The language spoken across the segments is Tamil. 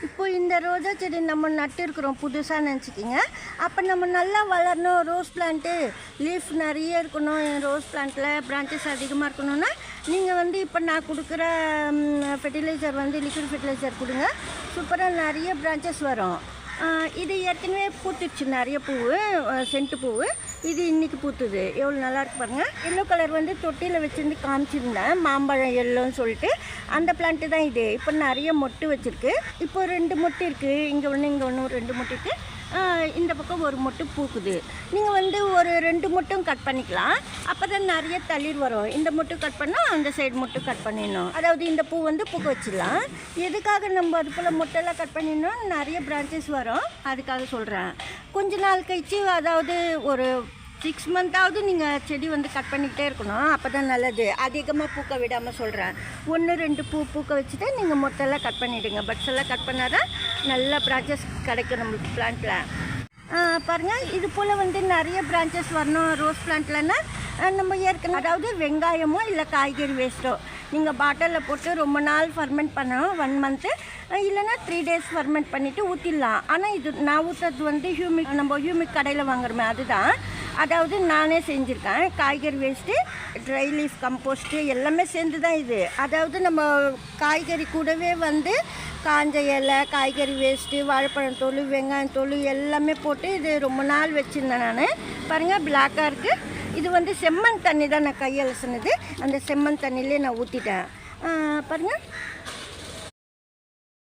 இப்போ இந்த ரோஜா செடி நம்ம நட்டு இருக்கிறோம் புதுசாக நினச்சிக்கிங்க. அப்போ நம்ம நல்லா வளரணும், ரோஸ் பிளான்ட்டு லீஃப் நிறைய இருக்கணும், ரோஸ் பிளான்ட்டில் பிரான்ச்சஸ் அதிகமாக இருக்கணும்னா நீங்கள் இப்போ நான் கொடுக்குற ஃபெர்டிலைசர் லிக்விட் ஃபெர்டிலைசர் கொடுங்க. சூப்பராக நிறைய பிரான்ச்சஸ் வரும். இது ஏற்கனவே பூத்துச்சு, நிறைய பூவு, சென்ட்டு பூவு. இது இன்றைக்கி பூத்துது, எவ்வளோ நல்லாயிருக்கு பாருங்கள். எல்லோ கலர் தொட்டியில் வச்சுருந்து காமிச்சிருந்தேன், மாம்பழம் எல்லோன்னு சொல்லிட்டு. அந்த பிளான்ட்டு தான் இது. இப்போ நிறைய மொட்டு வச்சுருக்கு. இப்போ 2 மொட்டு இருக்குது, இங்கே ஒன்று 2 மொட்டு இருக்குது. இந்த பக்கம் ஒரு மொட்டு பூக்குது. நீங்கள் ஒரு 2 மொட்டும் கட் பண்ணிக்கலாம், அப்போ தான் நிறைய தளிர் வரும். இந்த மொட்டு கட் பண்ணால் அந்த சைடு மொட்டு கட் பண்ணிடணும். அதாவது இந்த பூ பூக்க வச்சிடலாம். எதுக்காக நம்ம அது போல் மொட்டெல்லாம் கட் பண்ணிடணும், நிறைய பிரான்ச்சஸ் வரும், அதுக்காக சொல்கிறேன். கொஞ்ச நாள் கழிச்சு, அதாவது ஒரு 6 மந்த்தாவது நீங்கள் செடி கட் பண்ணிக்கிட்டே இருக்கணும், அப்போ தான் நல்லது. அதிகமாக பூக்க விடாமல் சொல்கிறேன். 1-2 பூ பூக்க வச்சுட்டு நீங்கள் மொட்டெல்லாம் கட் பண்ணிவிடுங்க. பட்ஸ் எல்லாம் கட் பண்ணால் தான் நல்ல பிரான்ச்சஸ் கிடைக்கும் நம்மளுக்கு பிளான்ட்டில். பாருங்கள், இது போல் நிறைய பிரான்ச்சஸ் வரணும் ரோஸ் பிளான்ட்லன்னா நம்ம ஏற்கனவே, அதாவது வெங்காயமோ இல்லை காய்கறி வேஸ்ட்டோ நீங்கள் பாட்டிலில் போட்டு ரொம்ப நாள் ஃபர்மெண்ட் பண்ணணும், 1 மந்த்து இல்லைன்னா 3 டேஸ் ஃபர்மெண்ட் பண்ணிவிட்டு ஊற்றிடலாம். ஆனால் இது நான் ஊற்றுறது ஹியூமிக், நம்ம ஹியூமிக் கடையில் வாங்குறோமே அதுதான். அதாவது நானே செஞ்சுருக்கேன். காய்கறி வேஸ்ட்டு, ட்ரை லீஃப் கம்போஸ்ட்டு எல்லாமே சேர்ந்து தான் இது. அதாவது நம்ம காய்கறி கூடவே காஞ்ச இலை, காய்கறி வேஸ்ட்டு, வாழைப்பழம் தோல், வெங்காயம் தோல் எல்லாமே போட்டு இது ரொம்ப நாள் வச்சுருந்தேன் நான். பாருங்கள், பிளாக்காக இருக்குது. இது செம்மண் தண்ணி தான் நான் கையலசினது. அந்த செம்மண் தண்ணியிலே நான் ஊற்றிட்டேன். பாருங்கள்,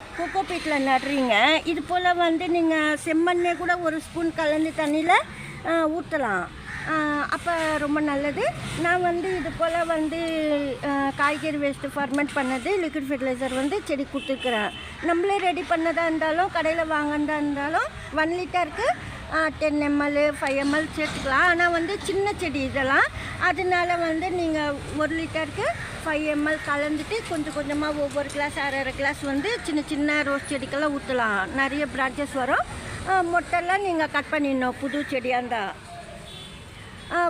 கோகோ பீட்டில் நடுறீங்க. இது போல் நீங்கள் செம்மண்ணே கூட ஒரு ஸ்பூன் கலந்து தண்ணியில் ஊற்றலாம், அப்போ ரொம்ப நல்லது. நான் இது போல் காய்கறி வேஸ்ட்டு ஃபர்மெண்ட் பண்ணது லிக்விட் ஃபெர்டிலைசர் செடி கொடுத்துருக்குறேன். நம்மளே ரெடி பண்ணதாக இருந்தாலும் கடையில் வாங்கினதா இருந்தாலும் 1 லிட்டருக்கு 10 ml 5 ml சேர்த்துக்கலாம். ஆனால் சின்ன செடி இதெல்லாம், அதனால நீங்கள் 1 லிட்டருக்கு 5 ml கலந்துட்டு கொஞ்சம் கொஞ்சமாக ஒவ்வொரு கிளாஸ் 1/2 கிளாஸ் சின்ன சின்ன ரோஸ் செடிக்கெல்லாம் ஊற்றலாம். நிறைய பிரான்ச்சஸ் வரும். மொட்டெல்லாம் நீங்கள் கட் பண்ணிடணும். புது செடியாக இருந்தால்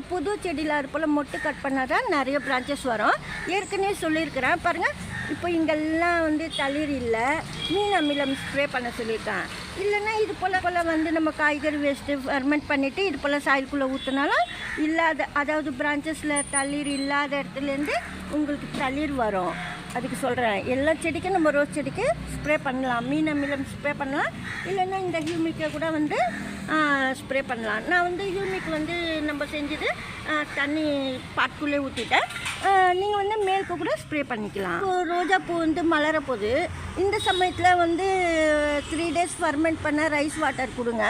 புது செடியில் அது போல் மொட்டு கட் பண்ணால் தான் நிறைய பிரான்ச்சஸ் வரும். ஏற்கனவே சொல்லியிருக்கிறேன் பாருங்கள். இப்போ இங்கெல்லாம் தளிர் இல்லை, மீன் அமிலம் ஸ்ப்ரே பண்ண சொல்லியிருக்கேன். இல்லைன்னா இது போல் நம்ம காய்கறி வேஸ்ட்டு ஃபர்மெண்ட் பண்ணிவிட்டு இது போல் சாயில்குள்ளே ஊற்றினாலும் இல்லாத, அதாவது பிரான்ச்சஸில் தளிர் இல்லாத இடத்துலேருந்து உங்களுக்கு தளிர் வரும். அதுக்கு சொல்கிறேன். எல்லா செடிக்கும் நம்ம ரோஸ் செடிக்கு ஸ்ப்ரே பண்ணலாம், மீன் அமிலம் ஸ்ப்ரே பண்ணலாம். இல்லைன்னா இந்த ஹியூமிக்கை கூட ஸ்ப்ரே பண்ணலாம். நான் ஹியூமிக் நம்ம செஞ்சது தண்ணி பாட்டுக்குள்ளே ஊற்றிட்டேன். நீங்கள் மேலுக்கு கூட ஸ்ப்ரே பண்ணிக்கலாம். இப்போ ரோஜா பூ மலர போகுது. இந்த சமயத்தில் 3 டேஸ் ஃபர்மெண்ட் பண்ண ரைஸ் வாட்டர் கொடுங்க.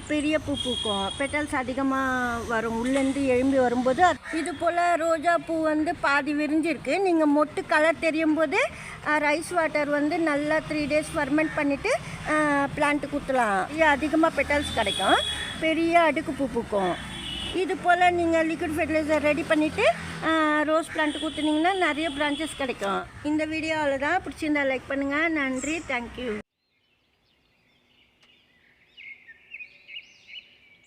பெரிய பூ பூக்கும், பெட்டல்ஸ் அதிகமாக வரும், உள்ளேருந்து எழும்பி வரும்போது. இது போல் ரோஜா பூ பாதி விரிஞ்சிருக்கு. நீங்கள் மொட்டு கலர் தெரியும் போது ரைஸ் வாட்டர் நல்லா 3 டேஸ் ஃபர்மெண்ட் பண்ணிவிட்டு பிளான்ட்டுக்கு ஊற்றலாம். இது அதிகமாக பெட்டல்ஸ் கிடைக்கும், பெரிய அடுக்கு பூ பூக்கும். இது போல் நீங்கள் லிக்விட் ஃபெர்டிலைசர் ரெடி பண்ணிவிட்டு ரோஸ் பிளான்ட்டுக்கு ஊற்றுனீங்கன்னா நிறைய பிரான்ச்சஸ் கிடைக்கும். இந்த வீடியோ அவ்வளோதான். பிடிச்சிருந்தா லைக் பண்ணுங்கள். நன்றி, தேங்க்யூ.